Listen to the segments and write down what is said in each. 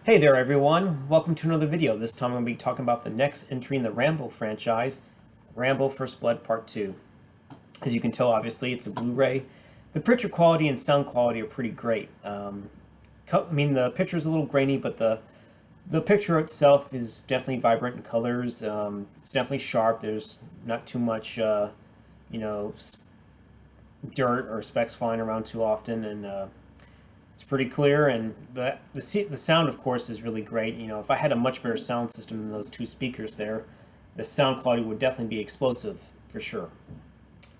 Hey there everyone, welcome to another video. This time I'm going to be talking about the next entry in the Rambo franchise, Rambo First Blood Part 2. As you can tell, obviously, it's a Blu-ray. The picture quality and sound quality are pretty great. The picture is a little grainy, but the picture itself is definitely vibrant in colors. It's definitely sharp. There's not too much, dirt or specks flying around too often, and it's pretty clear, and the sound, of course, is really great. If I had a much better sound system than those two speakers there, the sound quality would definitely be explosive for sure.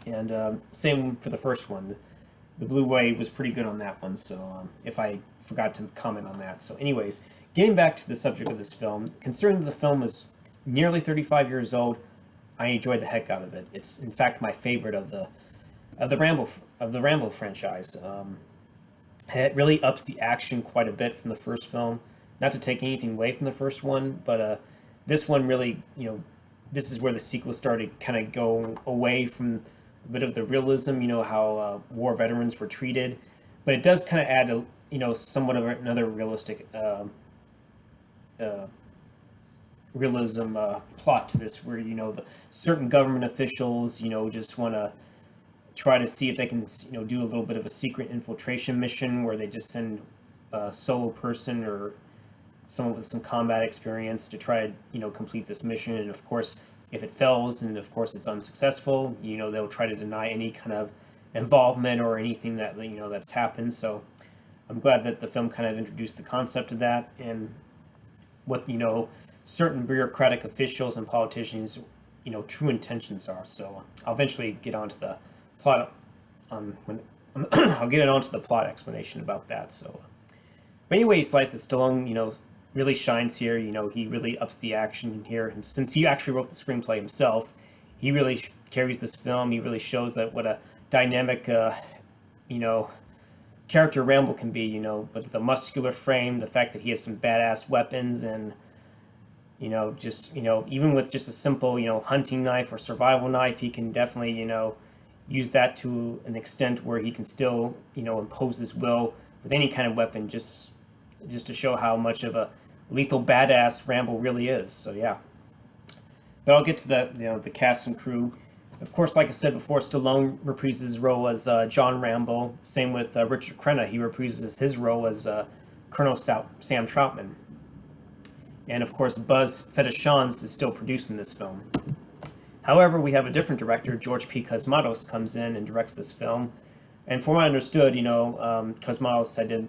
And same for the first one. The Blu-ray was pretty good on that one, so if I forgot to comment on that. So anyways, getting back to the subject of this film, considering the film is nearly 35 years old, I enjoyed the heck out of it. It's in fact my favorite of the Rambo franchise. It really ups the action quite a bit from the first film. Not to take anything away from the first one, but this one really, this is where the sequel started kind of go away from a bit of the realism, how war veterans were treated. But it does kind of add somewhat of another realistic uh, realism plot to this, where, the certain government officials, just want to try to see if they can do a little bit of a secret infiltration mission where they just send a solo person or someone with some combat experience to try to complete this mission. And of course, if it fails and of course it's unsuccessful, they'll try to deny any kind of involvement or anything that that's happened. So I'm glad that the film kind of introduced the concept of that, and what certain bureaucratic officials and politicians true intentions are. So I'll eventually get onto the plot on when I'll get onto the plot explanation about that. So, but anyway, Slice that Stallone, really shines here. He really ups the action here, and since he actually wrote the screenplay himself, he really carries this film. He really shows that what a dynamic, you know, character Rambo can be. With the muscular frame, the fact that he has some badass weapons, and just even with just a simple hunting knife or survival knife, he can definitely use that to an extent where he can still impose his will with any kind of weapon, just to show how much of a lethal badass Rambo really is. So yeah, but I'll get to the cast and crew. Of course, like I said before, Stallone reprises his role as John Rambo. Same with Richard Crenna. He reprises his role as Colonel Sam Trautman. And of course, Buzz Fetishan's is still producing this film. However, we have a different director, George P. Cosmatos, comes in and directs this film. And from what I understood, Cosmatos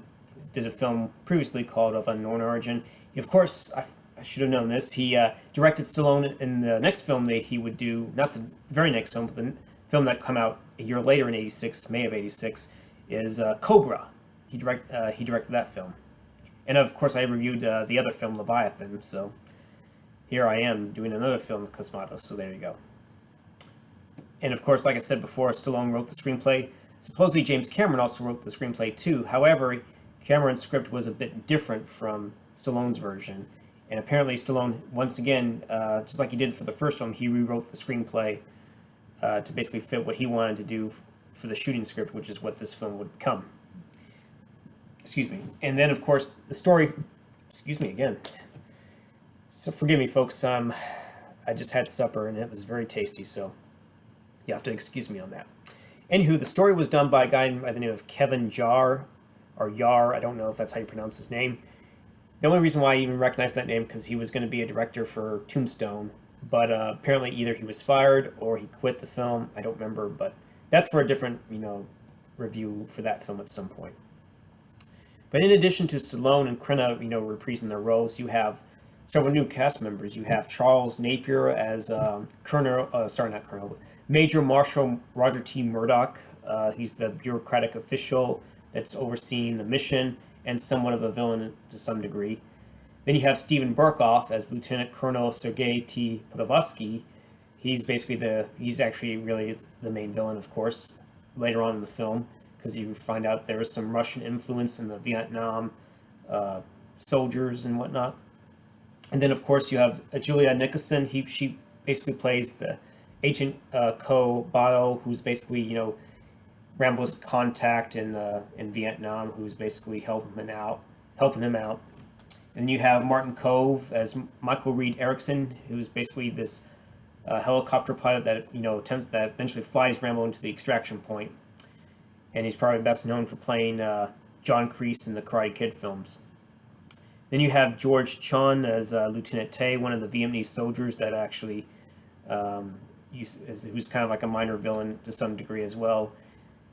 did a film previously called Of Unknown Origin. Of course, I should have known this. He directed Stallone in the next film that he would do, not the very next film, but the film that come out a year later in '86, May of '86, is Cobra. He directed that film. And of course, I reviewed the other film, Leviathan, so here I am doing another film of Cosmatos, so there you go. And of course, like I said before, Stallone wrote the screenplay. Supposedly James Cameron also wrote the screenplay too. However, Cameron's script was a bit different from Stallone's version. And apparently Stallone, once again, just like he did for the first film, he rewrote the screenplay to basically fit what he wanted to do for the shooting script, which is what this film would become. Excuse me. And then, of course, the story... Excuse me again. So forgive me, folks. I just had supper, and it was very tasty, so you have to excuse me on that. Anywho, the story was done by a guy by the name of Kevin Jar, or Yar, I don't know if that's how you pronounce his name. The only reason why I even recognize that name because he was going to be a director for Tombstone, but apparently either he was fired or he quit the film. I don't remember, but that's for a different, review for that film at some point. But in addition to Stallone and Crenna, reprising their roles, you have several new cast members. You have Charles Napier as Major Marshal Roger T. Murdoch. He's the bureaucratic official that's overseeing the mission and somewhat of a villain to some degree. Then you have Stephen Berkoff as Lieutenant Colonel Sergei T. Podovsky. He's actually really the main villain, of course, later on in the film, because you find out there is some Russian influence in the Vietnam soldiers and whatnot. And then, of course, you have Julia Nicholson. She basically plays the Agent Ko Bao, who's basically, Rambo's contact in Vietnam, who's basically helping him out. And you have Martin Kove as Michael Reed Erickson, who's basically this helicopter pilot that that eventually flies Rambo into the extraction point, and he's probably best known for playing John Kreese in the Karate Kid films. Then you have George Chun as Lieutenant Tay, one of the Vietnamese soldiers that actually who's kind of like a minor villain to some degree as well.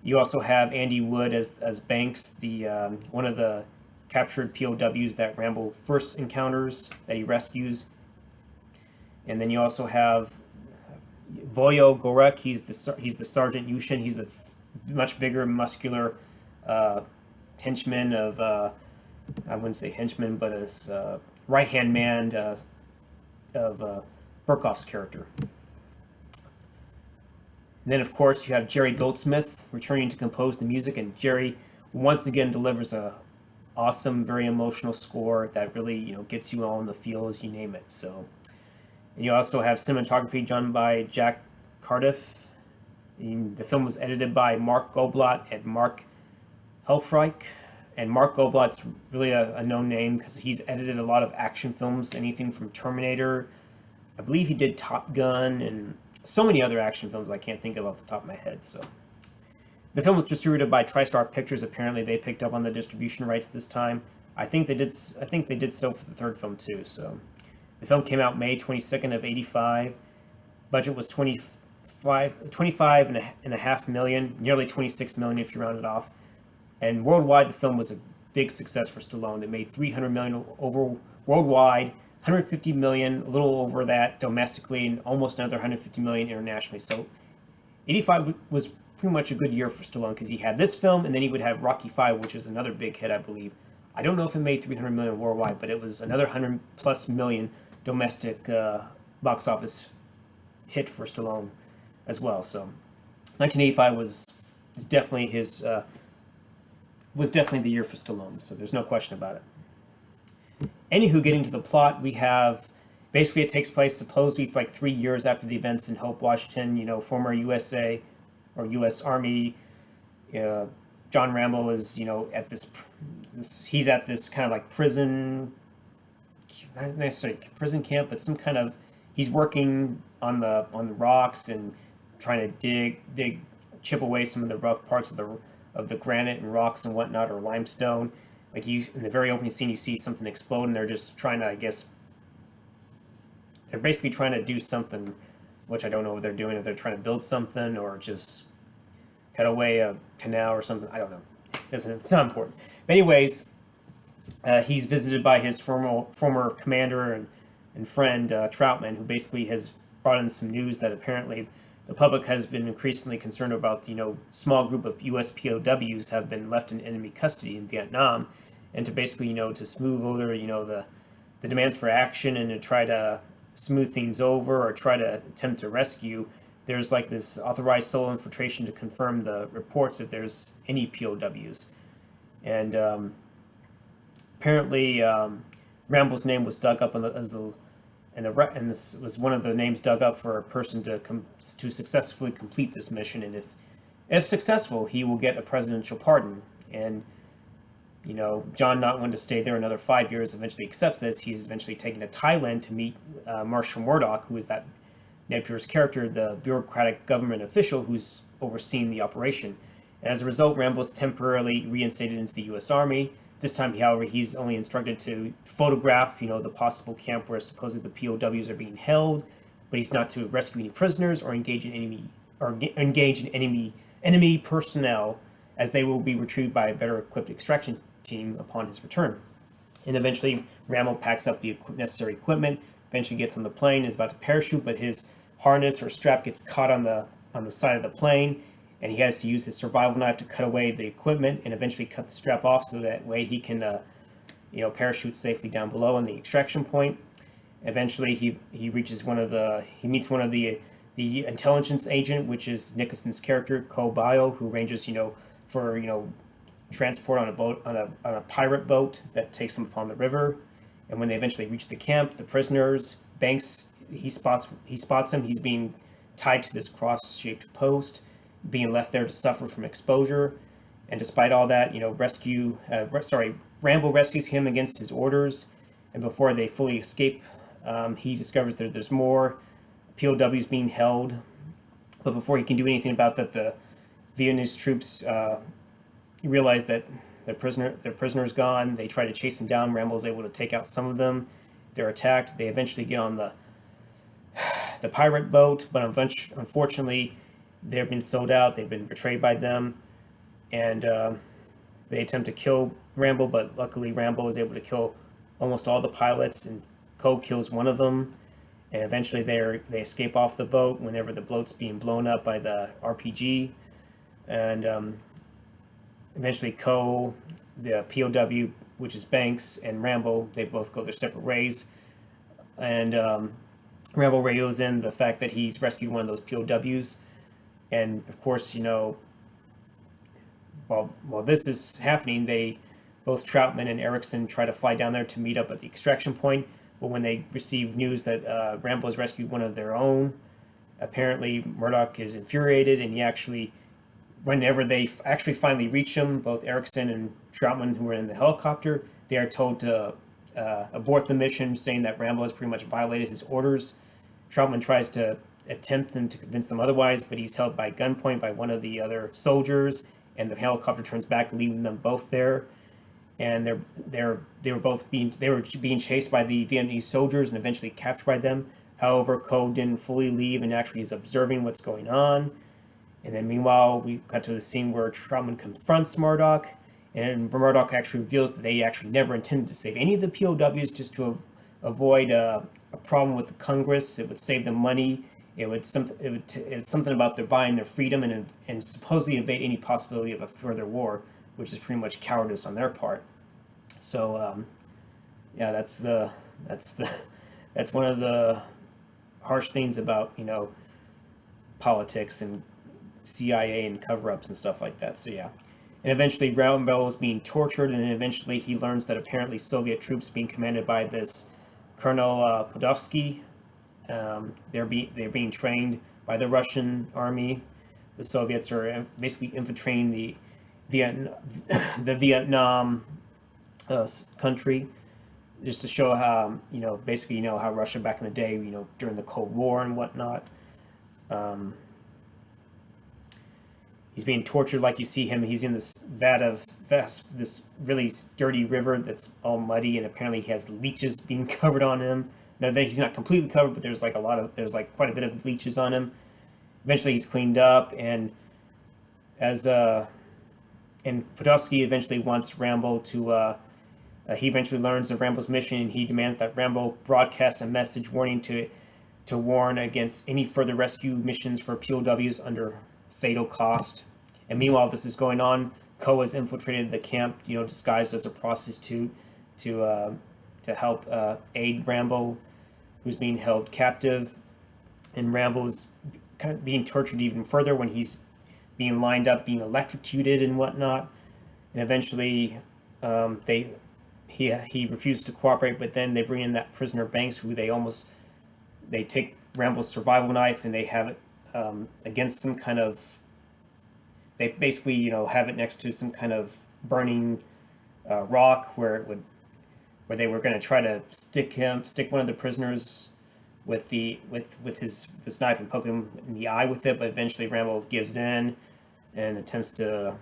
You also have Andy Wood as Banks, the one of the captured POWs that Rambo first encounters that he rescues. And then you also have Voyo Gorek. He's the Sergeant Yushin. He's the much bigger, muscular henchman of I wouldn't say henchman, but as right hand man of Berkoff's character. And then, of course, you have Jerry Goldsmith returning to compose the music, and Jerry once again delivers a awesome, very emotional score that really gets you all in the feels, you name it. So, and you also have cinematography done by Jack Cardiff. And the film was edited by Mark Goldblatt and Mark Helfreich. And Mark Goldblatt's really a known name because he's edited a lot of action films, anything from Terminator. I believe he did Top Gun and so many other action films I can't think of off the top of my head. So the film was distributed by TriStar Pictures. Apparently they picked up on the distribution rights this time. I think they did so for the third film too. So the film came out May 22nd of 85. Budget was 25 and a half million, nearly 26 million if you round it off. And worldwide the film was a big success for Stallone. They made 300 million over worldwide, 150 million, a little over that domestically, and almost another 150 million internationally. So 85 was pretty much a good year for Stallone because he had this film, and then he would have Rocky V, which is another big hit, I believe. I don't know if it made 300 million worldwide, but it was another 100 plus million domestic box office hit for Stallone as well. So 1985 was definitely the year for Stallone. So there's no question about it. Anywho, getting to the plot, we have basically it takes place supposedly like 3 years after the events in Hope, Washington. Former USA or U.S. Army. John Rambo is at this he's at this kind of like prison, not necessarily prison camp, but some kind of he's working on the rocks and trying to chip away some of the rough parts of the granite and rocks and whatnot, or limestone. Like in the very opening scene, you see something explode, and they're just trying to, they're basically trying to do something, which I don't know what they're doing. If they're trying to build something or just cut away a canal or something, I don't know. It's not important. But anyways, he's visited by his former commander and friend Trautman, who basically has brought in some news that apparently the public has been increasingly concerned about. Small group of U.S. POWs have been left in enemy custody in Vietnam, and to basically to smooth over the demands for action and to try to smooth things over or try to attempt to rescue. There's like this authorized solo infiltration to confirm the reports if there's any POWs, and apparently Rambo's name was dug up and this was one of the names dug up for a person to successfully complete this mission. And if successful, he will get a presidential pardon. And John, not wanting to stay there another 5 years, eventually accepts this. He's eventually taken to Thailand to meet Marshal Murdoch, who is that Napier's character, the bureaucratic government official who's overseeing the operation. And as a result, Rambo is temporarily reinstated into the U.S. Army. This time, however, he's only instructed to photograph, the possible camp where supposedly the POWs are being held, but he's not to rescue any prisoners or engage in enemy personnel, as they will be retrieved by a better equipped extraction team upon his return. And eventually, Rambo packs up the necessary equipment, eventually gets on the plane, is about to parachute, but his harness or strap gets caught on the side of the plane, and he has to use his survival knife to cut away the equipment and eventually cut the strap off so that way he can, parachute safely down below on the extraction point. Eventually, he meets one of the intelligence agent, which is Nicholson's character, Ko Bio, who arranges, for transport on a boat on a pirate boat that takes them upon the river. And when they eventually reach the camp, the prisoners, Banks, he spots him. He's being tied to this cross-shaped post, being left there to suffer from exposure. And despite all that, Rambo rescues him against his orders. and before they fully escape, he discovers that there's more POWs being held. But before he can do anything about that, the Vietnamese troops realize that their prisoner is gone. They try to chase him down. Rambo's able to take out some of them. They're attacked. They eventually get on the pirate boat, but unfortunately, they've been sold out. They've been betrayed by them, and they attempt to kill Rambo, but luckily Rambo is able to kill almost all the pilots, and Coe kills one of them. And eventually they escape off the boat whenever the boat's being blown up by the RPG. And eventually Coe, the POW, which is Banks, and Rambo, they both go their separate ways. And Rambo radios in the fact that he's rescued one of those POWs. And of course, while this is happening, both Trautman and Erickson try to fly down there to meet up at the extraction point. But when they receive news that Rambo has rescued one of their own, apparently Murdoch is infuriated, and whenever they actually finally reach him, both Erickson and Trautman, who are in the helicopter, they are told to abort the mission, saying that Rambo has pretty much violated his orders. Trautman tries to attempt to convince them otherwise, but he's held by gunpoint by one of the other soldiers, and the helicopter turns back, leaving them both there. And they were being chased by the Vietnamese soldiers and eventually captured by them. However, Coe didn't fully leave and actually is observing what's going on. And then meanwhile, we got to the scene where Trautman confronts Murdoch, and Murdoch actually reveals that they actually never intended to save any of the POWs, just to avoid a problem with the Congress. It would save them money. It's something about their buying their freedom and supposedly evade any possibility of a further war, which is pretty much cowardice on their part. So yeah, that's one of the harsh things about politics and CIA and cover-ups and stuff like that. So yeah, and eventually Rambo is being tortured, and then eventually he learns that apparently Soviet troops being commanded by this Colonel Podolsky. They're being trained by the Russian army. The Soviets are basically infiltrating the Vietnam country, just to show how basically how Russia back in the day, during the Cold War and whatnot. He's being tortured, like you see him. He's in this this really dirty river that's all muddy, and apparently he has leeches being covered on him. Now that he's not completely covered, but there's quite a bit of leeches on him. Eventually he's cleaned up, and Podolsky eventually wants Rambo to. He eventually learns of Rambo's mission, and he demands that Rambo broadcast a message warning to warn against any further rescue missions for POWs under fatal cost. And meanwhile, this is going on, Coe has infiltrated the camp, disguised as a prostitute, to help aid Rambo, who's being held captive. And Rambo's kind of being tortured even further when he's being lined up, being electrocuted and whatnot. And eventually, he refuses to cooperate. But then they bring in that prisoner Banks, who they take Rambo's survival knife and they have it against some kind of. They basically have it next to some kind of burning rock where they were going to try to stick one of the prisoners with this knife and poke him in the eye with it, but eventually Rambo gives in and attempts to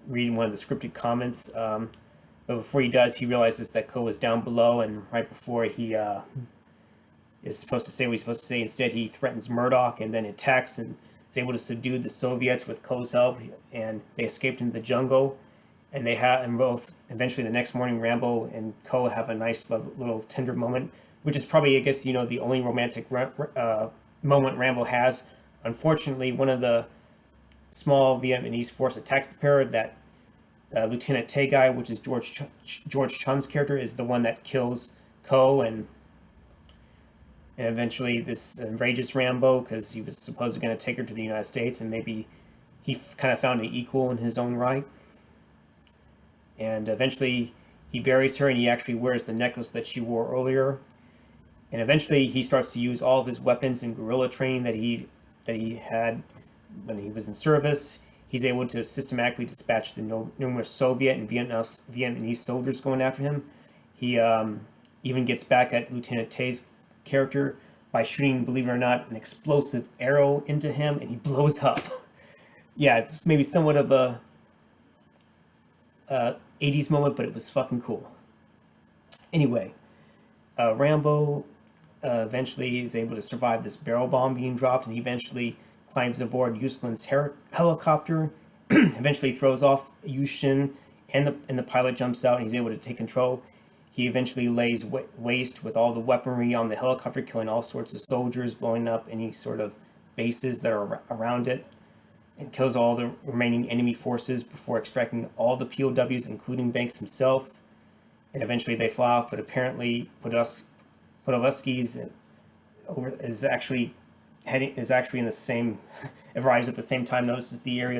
read one of the scripted comments. But before he does, he realizes that Coe is down below, and right before he is supposed to say what he's supposed to say, instead he threatens Murdoch and then attacks and is able to subdue the Soviets with Coe's help, and they escaped into the jungle. And both eventually the next morning, Rambo and Coe have a nice little tender moment, which is probably, I guess, the only romantic moment Rambo has. Unfortunately, one of the small Vietnamese force attacks the pair. That Lieutenant Tay guy, which is George Chun's character, is the one that kills Coe, and eventually this enrages Rambo because he was supposedly going to take her to the United States, and maybe he kind of found an equal in his own right. And eventually he buries her, and he actually wears the necklace that she wore earlier. And eventually he starts to use all of his weapons and guerrilla training that he had when he was in service. he's able to systematically dispatch the numerous Soviet and Vietnamese soldiers going after him. He even gets back at Lieutenant Tay's character by shooting, believe it or not, an explosive arrow into him, and he blows up. Yeah, it's maybe somewhat of a 80s moment, but it was fucking cool. Anyway, Rambo eventually is able to survive this barrel bomb being dropped, and he eventually climbs aboard Yuslin's helicopter, eventually throws off Yushin, and the pilot jumps out, and he's able to take control. He eventually lays waste with all the weaponry on the helicopter, killing all sorts of soldiers, blowing up any sort of bases that are around it, and kills all the remaining enemy forces before extracting all the POWs, including Banks himself. And eventually they fly off, but apparently Podolsky's is actually in the same arrives at the same time, notices the area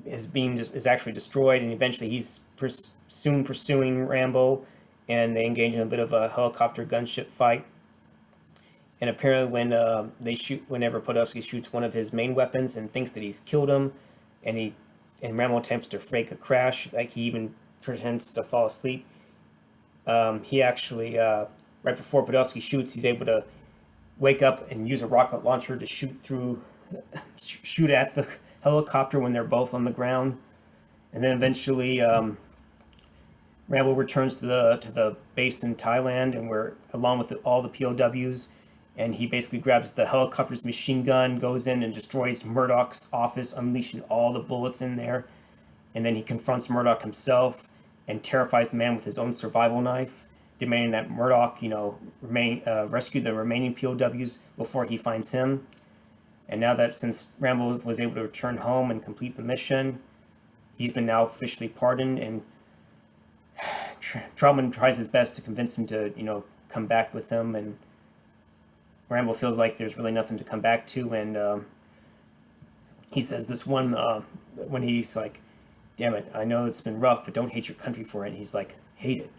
is actually destroyed, and eventually he's soon pursuing Rambo, and they engage in a bit of a helicopter gunship fight. And apparently whenever Podolsky shoots one of his main weapons and thinks that he's killed him, and Rambo attempts to fake a crash, like he even pretends to fall asleep, he actually, right before Podolsky shoots, he's able to wake up and use a rocket launcher to shoot at the helicopter when they're both on the ground. And then eventually Rambo returns to the base in Thailand, and we're along with all the POWs, and he basically grabs the helicopter's machine gun, goes in and destroys Murdoch's office, unleashing all the bullets in there. And then he confronts Murdoch himself and terrifies the man with his own survival knife, demanding that Murdoch, rescue the remaining POWs before he finds him. And now that since Rambo was able to return home and complete the mission, he's been now officially pardoned, and Trautman tries his best to convince him to, come back with him, and Rambo feels like there's really nothing to come back to, and he says this one, when he's like, damn it, I know it's been rough, but don't hate your country for it, and he's like, hate it.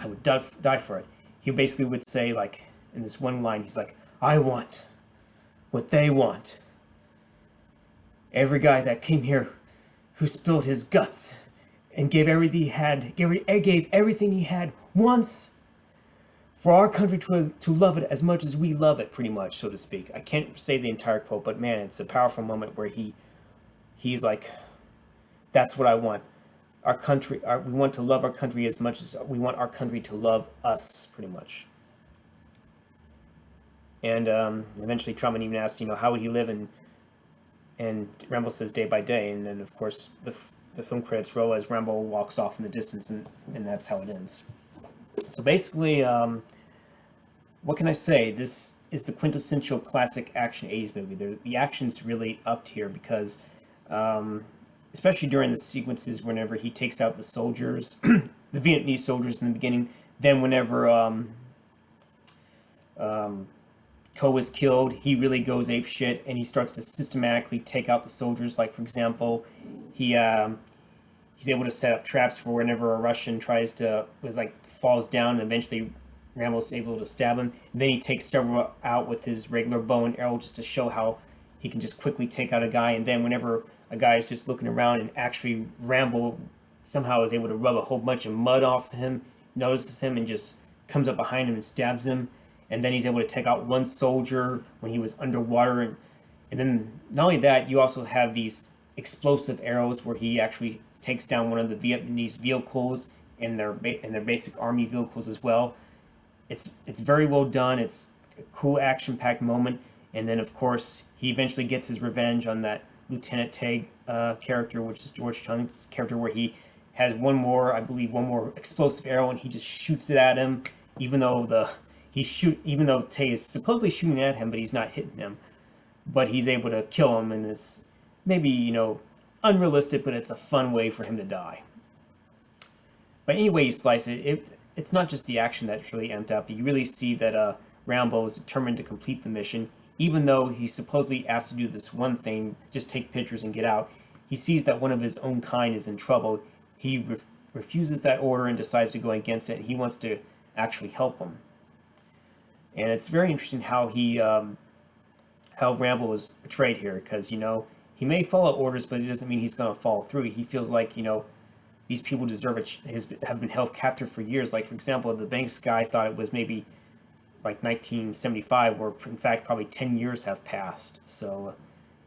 I would die for it. He basically would say, like, in this one line, he's like, I want what they want. Every guy that came here who spilled his guts and gave everything he had once for our country to love it as much as we love it, pretty much, so to speak. I can't say the entire quote, but man, it's a powerful moment where he's like, that's what I want. Our country, we want to love our country as much as we want our country to love us, pretty much. And eventually Trautman even asks, how would he live? And Rambo says day by day. And then, of course, the film credits roll as Rambo walks off in the distance, and that's how it ends. So basically, what can I say? This is the quintessential classic action 80s movie. The action's really upped here because, especially during the sequences whenever he takes out the soldiers, the Vietnamese soldiers in the beginning, then whenever Ko is killed, he really goes ape shit, and he starts to systematically take out the soldiers. Like, for example, he's able to set up traps for whenever a Russian falls down, and eventually Rambo's able to stab him. And then he takes several out with his regular bow and arrow just to show how he can just quickly take out a guy. And then whenever a guy is just looking around, and actually Rambo somehow is able to rub a whole bunch of mud off him, notices him, and just comes up behind him and stabs him. And then he's able to take out one soldier when he was underwater. And then not only that, you also have these explosive arrows where he actually takes down one of the Vietnamese vehicles and their basic army vehicles as well. It's very well done. It's a cool action-packed moment. And then, of course, he eventually gets his revenge on that Lieutenant Tay character, which is George Chung's character, where he has one more explosive arrow, and he just shoots it at him, even though Tay is supposedly shooting at him, but he's not hitting him. But he's able to kill him, and it's maybe, unrealistic, but it's a fun way for him to die. But anyway you slice it, it's not just the action that's really amped up. You really see that Rambo is determined to complete the mission, even though he's supposedly asked to do this one thing, just take pictures and get out. He sees that one of his own kind is in trouble. He refuses that order and decides to go against it, and he wants to actually help him. And it's very interesting how Rambo was portrayed here, because, he may follow orders, but it doesn't mean he's going to follow through. He feels like, these people deserve have been held captive for years. Like, for example, the Banks guy thought it was maybe like 1975, where in fact probably 10 years have passed. So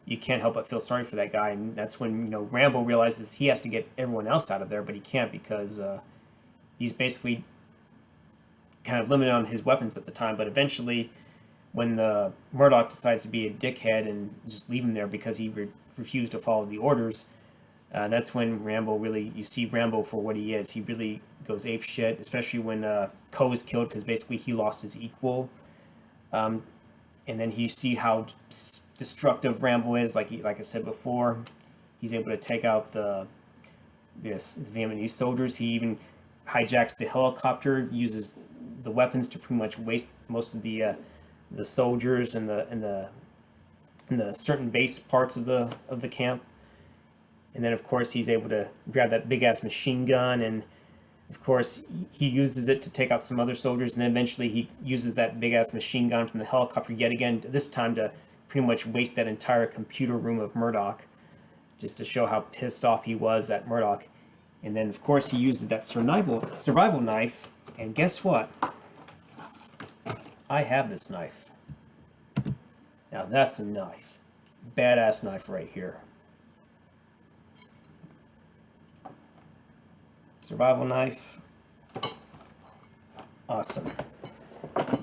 you can't help but feel sorry for that guy. And that's when, Rambo realizes he has to get everyone else out of there, but he can't because he's basically kind of limited on his weapons at the time. But eventually, when the Murdoch decides to be a dickhead and just leave him there because he refused to follow the orders, that's when you see Rambo for what he is. He really goes ape shit, especially when Coe is killed, because basically he lost his equal. And then you see how destructive Rambo is. Like I said before, he's able to take out the Vietnamese soldiers. He even hijacks the helicopter, uses the weapons to pretty much waste most of the soldiers and the certain base parts of the camp. And then, of course, he's able to grab that big-ass machine gun, and, of course, he uses it to take out some other soldiers, and then eventually he uses that big-ass machine gun from the helicopter yet again, this time to pretty much waste that entire computer room of Murdoch, just to show how pissed off he was at Murdoch. And then, of course, he uses that survival knife, and guess what? I have this knife. Now, that's a knife. Badass knife right here. Survival knife. Awesome.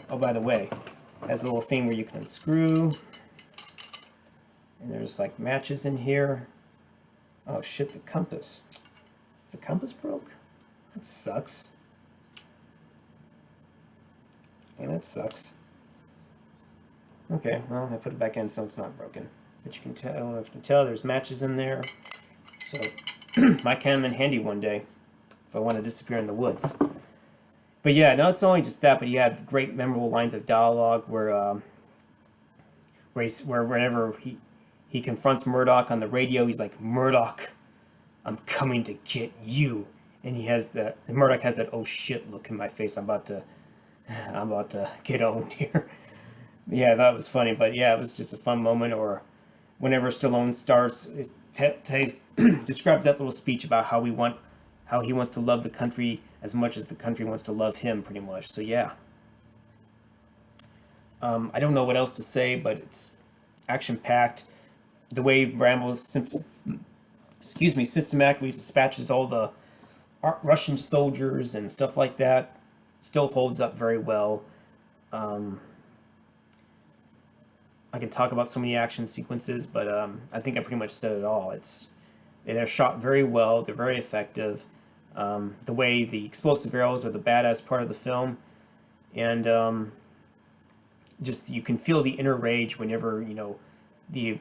Oh, by the way, it has a little thing where you can unscrew. And there's like matches in here. Oh shit, the compass. Is the compass broke? That sucks. Damn, that sucks. Okay, well, I put it back in so it's not broken. But you can tell, I don't know if you can tell, there's matches in there. So, might come in handy one day if I want to disappear in the woods. But yeah, no, it's not only just that, but you have great memorable lines of dialogue where whenever he confronts Murdoch on the radio, he's like, "Murdoch, I'm coming to get you." And Murdoch has that oh shit look in my face. I'm about to get owned here. Yeah, that was funny, but yeah, it was just a fun moment. Or whenever Stallone describes that little speech about how he wants to love the country as much as the country wants to love him, pretty much. So yeah. I don't know what else to say, but it's action-packed. The way Rambo systematically dispatches all the Russian soldiers and stuff like that still holds up very well. I can talk about so many action sequences, but I think I pretty much said it all. They're shot very well. They're very effective. The way the explosive arrows are the badass part of the film, and just you can feel the inner rage whenever the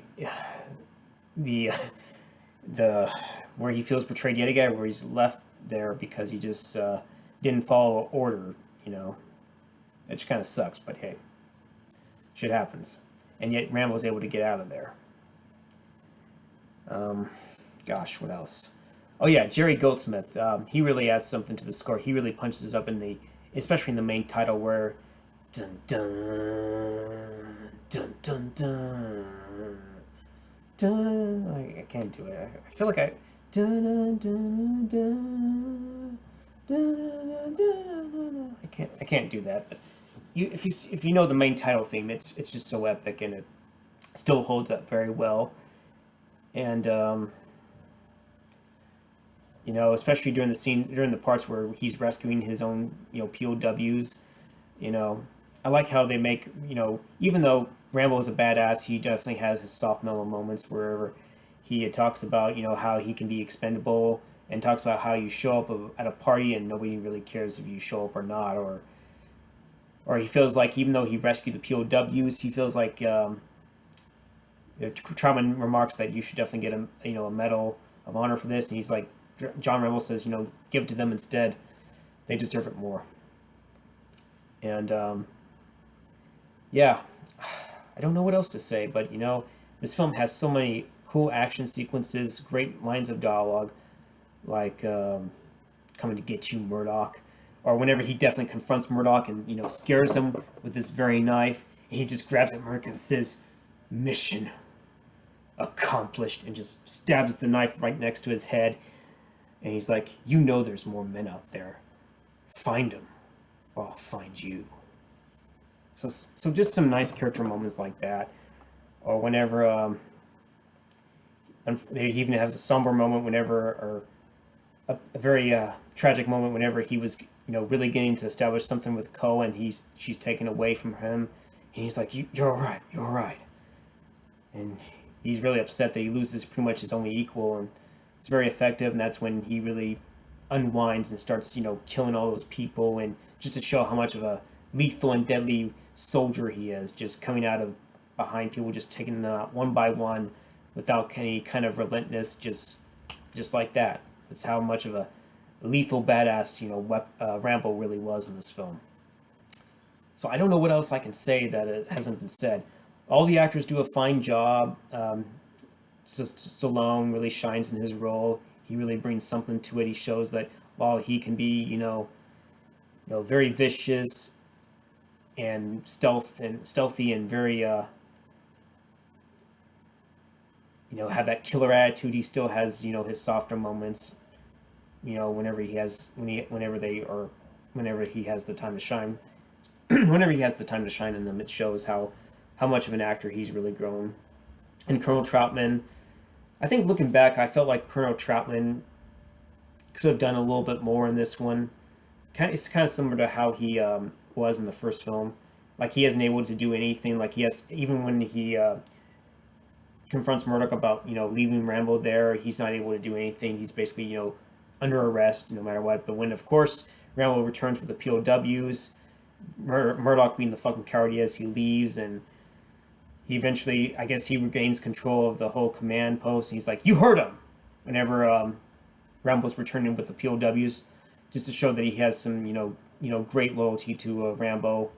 where he feels betrayed yet again, where he's left there because he just didn't follow order. It just kind of sucks, but hey, shit happens. And yet Rambo's able to get out of there. Gosh, what else? Oh yeah, Jerry Goldsmith. He really adds something to the score. He really punches up especially in the main title where, dun dun dun dun dun dun. I can't do it. I feel like dun dun dun dun dun dun dun. I can't do that. But if you know the main title theme, it's just so epic, and it still holds up very well. And especially during the parts where he's rescuing his own POWs. I like how they make even though Rambo is a badass, he definitely has his soft mellow moments wherever he talks about how he can be expendable, and talks about how you show up at a party and nobody really cares if you show up or not, or he feels like even though he rescued the POWs, he feels like Trautman remarks that you should definitely get a Medal of Honor for this, and he's like, John Rambo says, give it to them instead. They deserve it more. And yeah, I don't know what else to say, but this film has so many cool action sequences, great lines of dialogue, like coming to get you, Murdoch. Or whenever he definitely confronts Murdoch and scares him with this very knife, and he just grabs at Murdoch and says, "Mission accomplished, and just stabs the knife right next to his head. And he's like, you know there's more men out there. Find them, or I'll find you. So just some nice character moments like that. Or whenever, he even has a somber moment whenever, or a very tragic moment whenever he was, really getting to establish something with Ko, and she's taken away from him. And he's like, you're all right, you're all right. And he's really upset that he loses pretty much his only equal, and it's very effective, and that's when he really unwinds and starts, killing all those people, and just to show how much of a lethal and deadly soldier he is, just coming out of behind people, just taking them out one by one without any kind of relentlessness, just like that. That's how much of a lethal badass, Rambo really was in this film. So I don't know what else I can say that it hasn't been said. All the actors do a fine job. Stallone really shines in his role. He really brings something to it. He shows that while he can be, very vicious and stealthy and very, have that killer attitude, he still has, his softer moments. Whenever he has the time to shine, whenever he has the time to shine in them, it shows how much of an actor he's really grown. And Colonel Trautman, I think looking back, I felt like Colonel Trautman could have done a little bit more in this one. It's kind of similar to how he was in the first film. Like, he isn't able to do anything. Like, even when he confronts Murdoch about, leaving Rambo there, he's not able to do anything. He's basically, under arrest no matter what. But when, of course, Rambo returns with the POWs, Murdoch being the fucking coward he is, he leaves, and he eventually, I guess, he regains control of the whole command post, and he's like, you heard him! Whenever Rambo's returning with the POWs, just to show that he has some, great loyalty to Rambo,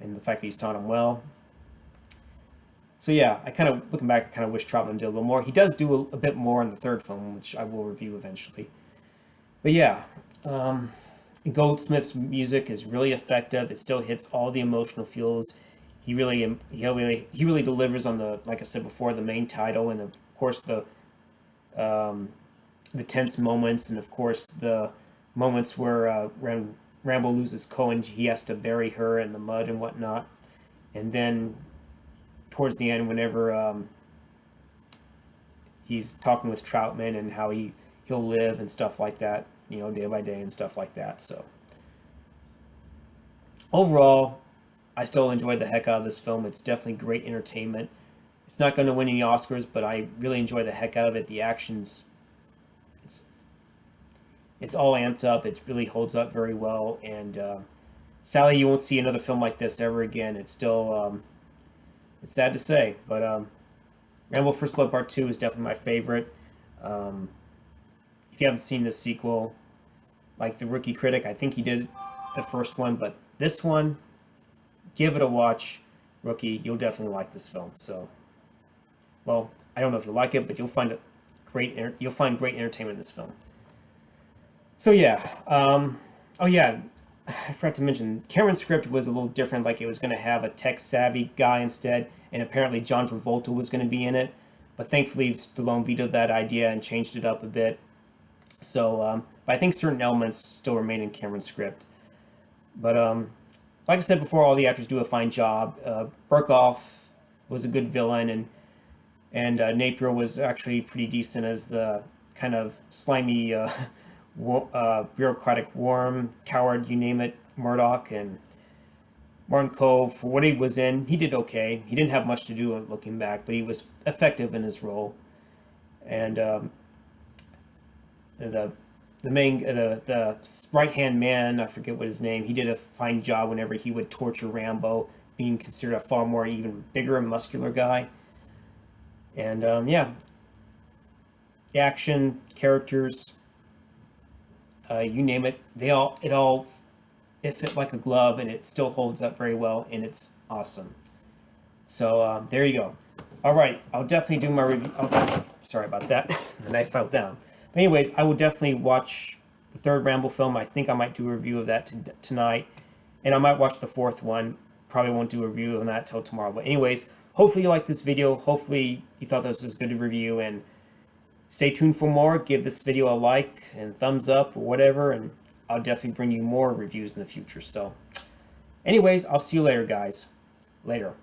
and the fact that he's taught him well. So yeah, looking back, I kind of wish Trautman did a little more. He does do a bit more in the third film, which I will review eventually. But yeah, Goldsmith's music is really effective. It still hits all the emotional feels. He really delivers on the, like I said before, the main title, and of course the tense moments, and of course the moments where Rambo loses Ko and he has to bury her in the mud and whatnot, and then towards the end, whenever he's talking with Trautman and how he'll live and stuff like that, day by day and stuff like that. So overall, I still enjoyed the heck out of this film. It's definitely great entertainment. It's not going to win any Oscars, but I really enjoy the heck out of it. The action's, it's all amped up. It really holds up very well, and sadly, you won't see another film like this ever again. It's still, it's sad to say, but Rambo First Blood Part 2 is definitely my favorite. If you haven't seen the sequel, like the Rookie Critic, I think he did the first one, but this one, give it a watch, Rookie. You'll definitely like this film. So, well, I don't know if you'll like it, but you'll find great entertainment in this film. So yeah, oh yeah, I forgot to mention, Cameron's script was a little different. Like, it was going to have a tech-savvy guy instead, and apparently John Travolta was going to be in it. But thankfully, Stallone vetoed that idea and changed it up a bit. So, but I think certain elements still remain in Cameron's script. But like I said before, all the actors do a fine job. Berkoff was a good villain, and Napier was actually pretty decent as the kind of slimy, bureaucratic worm, coward, you name it, Murdoch. And Martin Cove, for what he was in, he did okay. He didn't have much to do looking back, but he was effective in his role. And the right-hand man, I forget what his name, he did a fine job whenever he would torture Rambo, being considered a far more even bigger and muscular guy. And yeah, the action, characters, you name it, it fit like a glove, and it still holds up very well, and it's awesome. So there you go. All right, I'll definitely do my review. Oh, sorry about that. The knife fell down. But anyways, I will definitely watch the third Rambo film. I think I might do a review of that tonight, and I might watch the fourth one. Probably won't do a review on that till tomorrow. But anyways, hopefully you liked this video. Hopefully you thought this was a good review, and stay tuned for more. Give this video a like and thumbs up or whatever, and I'll definitely bring you more reviews in the future. So anyways, I'll see you later, guys. Later.